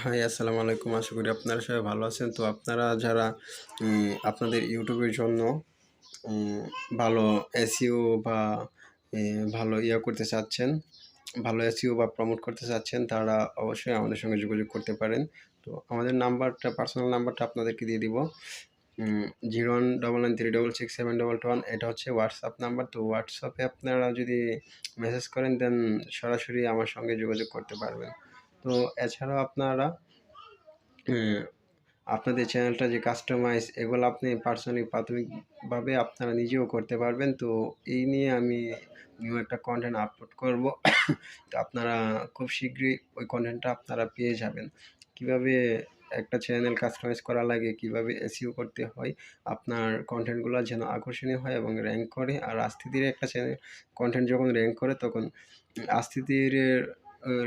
High, আসসালামু আলাইকুম। আশা করি আপনারা সবাই ভালো আছেন। তো আপনারা যারা আপনাদের ইউটিউবের জন্য উম ভালো এসইও বা ভালো করতে চাচ্ছেন, ভালো এসইও বা প্রমোট করতে চাচ্ছেন, তারা অবশ্যই আমাদের সঙ্গে যোগাযোগ করতে পারেন। তো আমাদের নাম্বারটা, পার্সোনাল নাম্বারটা আপনাদেরকে দিয়ে দিব। 01993667121। এটা হচ্ছে হোয়াটসঅ্যাপ নাম্বার। তো হোয়াটসঅ্যাপে আপনারা যদি মেসেজ করেন দেন সরাসরি আমার সঙ্গে যোগাযোগ করতে পারবেন। তো এছাড়াও আপনারা উম আপনাদের চ্যানেলটা যে কাস্টমাইজ, এগুলো আপনি পার্সোনালি প্রাথমিকভাবে আপনারা নিজেও করতে পারবেন। তো এই নিয়ে আমি নিউ একটা কন্টেন্ট আপলোড করব। তো আপনারা খুব শীঘ্রই ওই কন্টেন্টটা আপনারা পেয়ে যাবেন। কিভাবে একটা চ্যানেল কাস্টমাইজ করা লাগে, কিভাবে এসইও করতে হয়, আপনার কন্টেন্টগুলো যেন আকর্ষণীয় হয় এবং র্যাঙ্ক করে। আর আস্তে ধীরে একটা চ্যানেল কন্টেন্ট যখন র্যাঙ্ক করে, তখন আস্তে ধীরে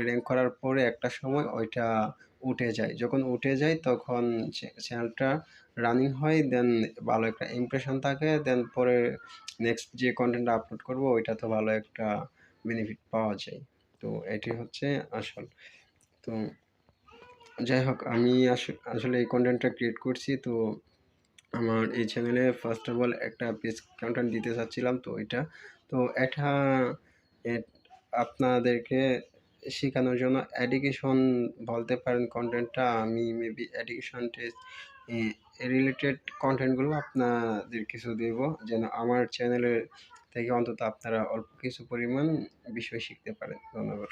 র্যাঙ্ক করার পরে একটা সময় ওইটা উঠে যায়। যখন উঠে যায় তখন চ্যানেলটা রানিং হয়, দেন ভালো একটা ইমপ্রেশন থাকে, দেন পরে নেক্সট যে কন্টেন্টটা আপলোড করব ওইটাতে ভালো একটা বেনিফিট পাওয়া যায়। তো এটি হচ্ছে আসল। তো যাই হোক, আমি আসলে এই কন্টেন্টটা ক্রিয়েট করছি। তো আমার এই চ্যানেলে ফার্স্ট অফ অল একটা পেজ কন্টেন্ট দিতে চাচ্ছিলাম। তো এটা এ আপনাদেরকে শেখানোর জন্য এডুকেশন বলতে পারেন কন্টেন্টটা। আমি মেবি এডুকেশন টেস্ট রিলেটেড কন্টেন্টগুলো আপনাদের কিছু দেব, যেন আমার চ্যানেলের থেকে অন্তত আপনারা অল্প কিছু পরিমাণ বিষয় শিখতে পারেন। ধন্যবাদ।